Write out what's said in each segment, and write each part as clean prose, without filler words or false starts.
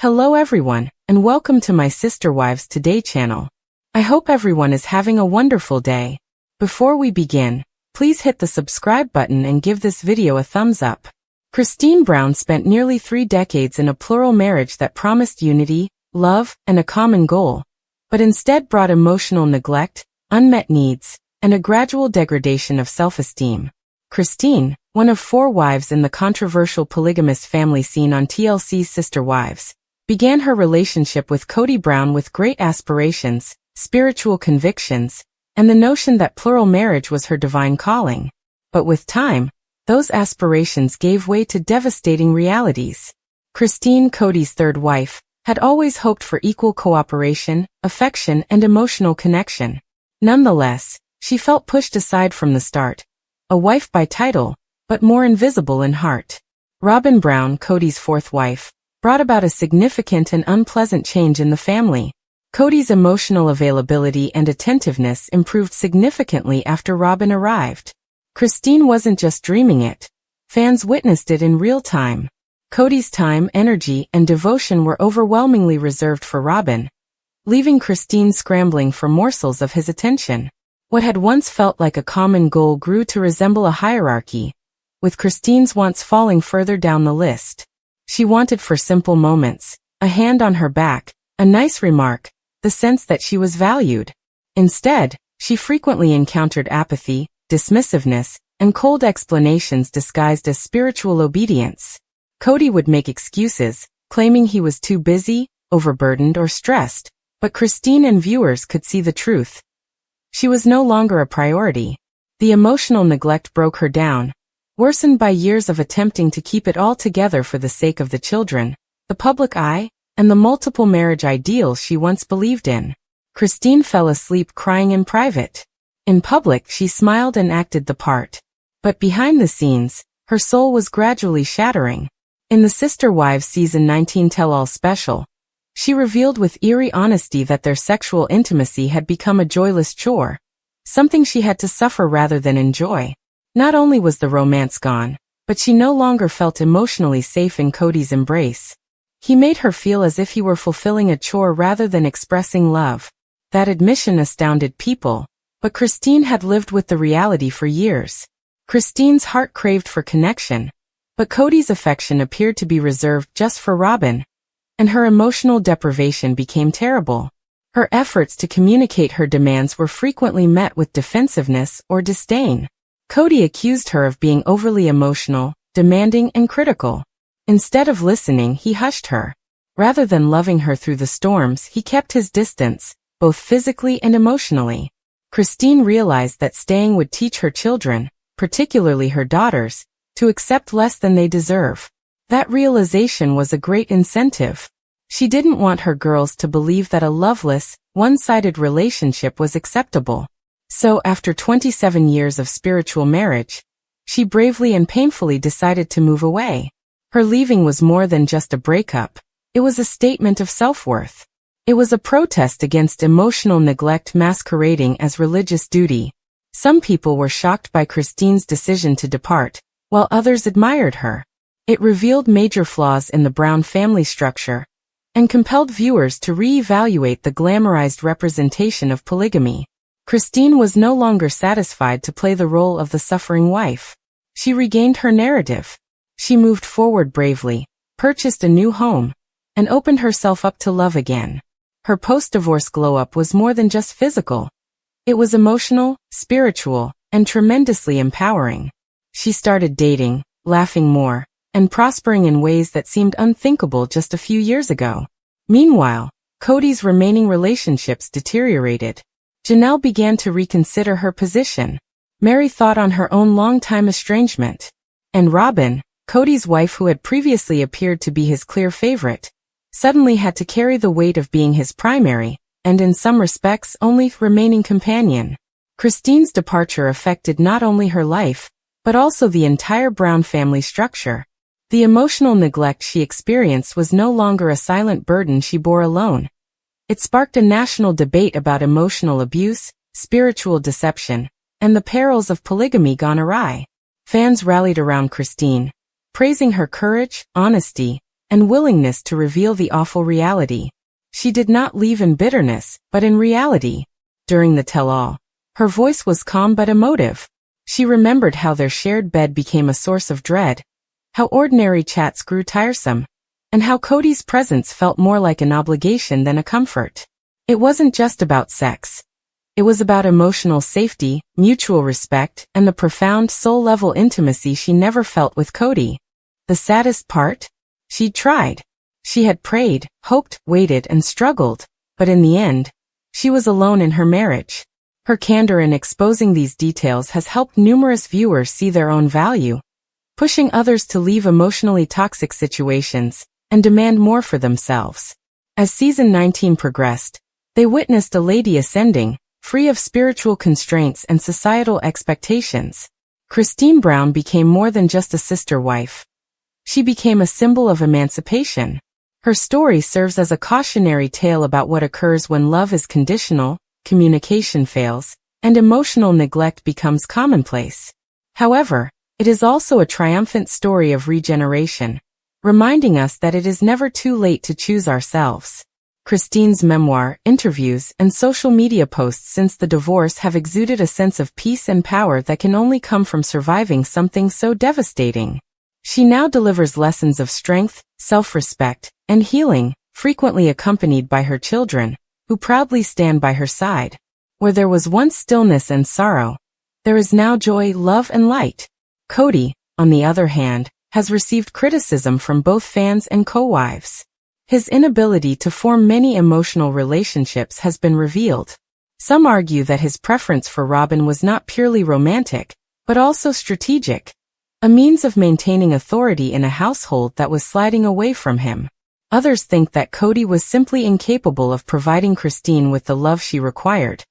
Hello everyone, and welcome to my Sister Wives Today channel. I hope everyone is having a wonderful day. Before we begin, please hit the subscribe button and give this video a thumbs up. Christine Brown spent nearly 3 decades in a plural marriage that promised unity, love, and a common goal, but instead brought emotional neglect, unmet needs, and a gradual degradation of self-esteem. Christine, one of 4 wives in the controversial polygamous family seen on TLC's Sister Wives, began her relationship with Kody Brown with great aspirations, spiritual convictions, and the notion that plural marriage was her divine calling. But with time, those aspirations gave way to devastating realities. Christine, Kody's 3rd wife, had always hoped for equal cooperation, affection, and emotional connection. Nonetheless, she felt pushed aside from the start. A wife by title, but more invisible in heart. Robyn Brown, Kody's 4th wife, brought about a significant and unpleasant change in the family. Kody's emotional availability and attentiveness improved significantly after Robyn arrived. Christine wasn't just dreaming it. Fans witnessed it in real time. Kody's time, energy, and devotion were overwhelmingly reserved for Robyn, leaving Christine scrambling for morsels of his attention. What had once felt like a common goal grew to resemble a hierarchy, with Christine's wants falling further down the list. She wanted for simple moments, a hand on her back, a nice remark, the sense that she was valued. Instead, she frequently encountered apathy, dismissiveness, and cold explanations disguised as spiritual obedience. Kody would make excuses, claiming he was too busy, overburdened, or stressed, but Christine and viewers could see the truth. She was no longer a priority. The emotional neglect broke her down, worsened by years of attempting to keep it all together for the sake of the children, the public eye, and the multiple marriage ideals she once believed in. Christine fell asleep crying in private. In public, she smiled and acted the part. But behind the scenes, her soul was gradually shattering. In the Sister Wives Season 19 Tell-All special, she revealed with eerie honesty that their sexual intimacy had become a joyless chore, something she had to suffer rather than enjoy. Not only was the romance gone, but she no longer felt emotionally safe in Kody's embrace. He made her feel as if he were fulfilling a chore rather than expressing love. That admission astounded people, but Christine had lived with the reality for years. Christine's heart craved for connection, but Kody's affection appeared to be reserved just for Robyn, and her emotional deprivation became terrible. Her efforts to communicate her demands were frequently met with defensiveness or disdain. Kody accused her of being overly emotional, demanding, and critical. Instead of listening, he hushed her. Rather than loving her through the storms, he kept his distance, both physically and emotionally. Christine realized that staying would teach her children, particularly her daughters, to accept less than they deserve. That realization was a great incentive. She didn't want her girls to believe that a loveless, one-sided relationship was acceptable. So after 27 years of spiritual marriage, she bravely and painfully decided to move away. Her leaving was more than just a breakup. It was a statement of self-worth. It was a protest against emotional neglect masquerading as religious duty. Some people were shocked by Christine's decision to depart, while others admired her. It revealed major flaws in the Brown family structure, and compelled viewers to re-evaluate the glamorized representation of polygamy. Christine was no longer satisfied to play the role of the suffering wife. She regained her narrative. She moved forward bravely, purchased a new home, and opened herself up to love again. Her post-divorce glow-up was more than just physical. It was emotional, spiritual, and tremendously empowering. She started dating, laughing more, and prospering in ways that seemed unthinkable just a few years ago. Meanwhile, Kody's remaining relationships deteriorated. Janelle began to reconsider her position. Mary thought on her own long-time estrangement. And Robyn, Kody's wife who had previously appeared to be his clear favorite, suddenly had to carry the weight of being his primary, and in some respects only remaining companion. Christine's departure affected not only her life, but also the entire Brown family structure. The emotional neglect she experienced was no longer a silent burden she bore alone. It sparked a national debate about emotional abuse, spiritual deception, and the perils of polygamy gone awry. Fans rallied around Christine, praising her courage, honesty, and willingness to reveal the awful reality. She did not leave in bitterness, but in reality. During the tell-all, her voice was calm but emotive. She remembered how their shared bed became a source of dread, how ordinary chats grew tiresome, and how Kody's presence felt more like an obligation than a comfort. It wasn't just about sex. It was about emotional safety, mutual respect, and the profound soul-level intimacy she never felt with Kody. The saddest part? She'd tried. She had prayed, hoped, waited, and struggled, but in the end, she was alone in her marriage. Her candor in exposing these details has helped numerous viewers see their own value, pushing others to leave emotionally toxic situations and demand more for themselves. As season 19 progressed, they witnessed a lady ascending, free of spiritual constraints and societal expectations. Christine Brown became more than just a sister wife. She became a symbol of emancipation. Her story serves as a cautionary tale about what occurs when love is conditional, communication fails, and emotional neglect becomes commonplace. However, it is also a triumphant story of regeneration, reminding us that it is never too late to choose ourselves. Christine's memoir, interviews, and social media posts since the divorce have exuded a sense of peace and power that can only come from surviving something so devastating. She now delivers lessons of strength, self-respect, and healing, frequently accompanied by her children, who proudly stand by her side. Where there was once stillness and sorrow, there is now joy, love, and light. Kody, on the other hand, has received criticism from both fans and co-wives. His inability to form many emotional relationships has been revealed. Some argue that his preference for Robyn was not purely romantic, but also strategic, a means of maintaining authority in a household that was sliding away from him. Others think that Kody was simply incapable of providing Christine with the love she required,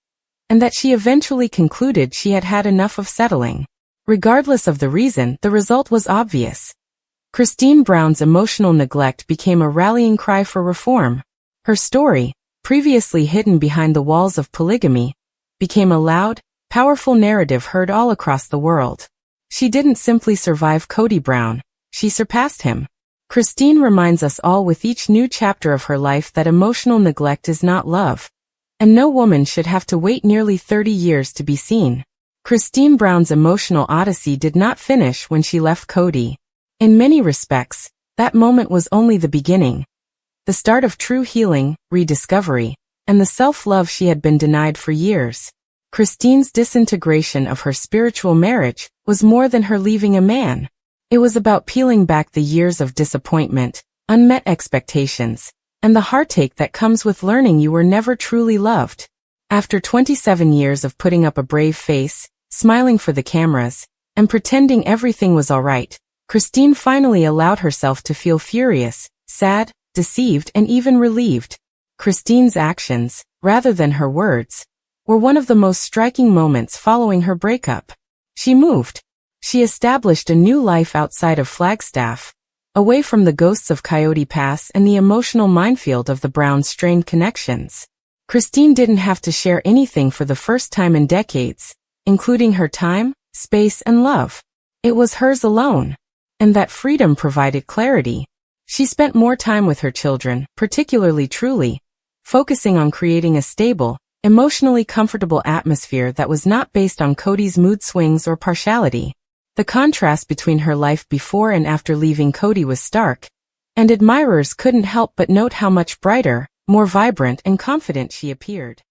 and that she eventually concluded she had had enough of settling. Regardless of the reason, the result was obvious. Christine Brown's emotional neglect became a rallying cry for reform. Her story, previously hidden behind the walls of polygamy, became a loud, powerful narrative heard all across the world. She didn't simply survive Kody Brown, she surpassed him. Christine reminds us all with each new chapter of her life that emotional neglect is not love, and no woman should have to wait nearly 30 years to be seen. Christine Brown's emotional odyssey did not finish when she left Kody. In many respects, that moment was only the beginning, the start of true healing, rediscovery, and the self-love she had been denied for years. Christine's disintegration of her spiritual marriage was more than her leaving a man. It was about peeling back the years of disappointment, unmet expectations, and the heartache that comes with learning you were never truly loved. After 27 years of putting up a brave face, smiling for the cameras, and pretending everything was all right, Christine finally allowed herself to feel furious, sad, deceived, and even relieved. Christine's actions, rather than her words, were one of the most striking moments following her breakup. She moved. She established a new life outside of Flagstaff, away from the ghosts of Coyote Pass and the emotional minefield of the Browns' strained connections. Christine didn't have to share anything for the first time in decades, including her time, space, and love. It was hers alone. And that freedom provided clarity. She spent more time with her children, particularly Truly, focusing on creating a stable, emotionally comfortable atmosphere that was not based on Kody's mood swings or partiality. The contrast between her life before and after leaving Kody was stark, and admirers couldn't help but note how much brighter, more vibrant, and confident she appeared.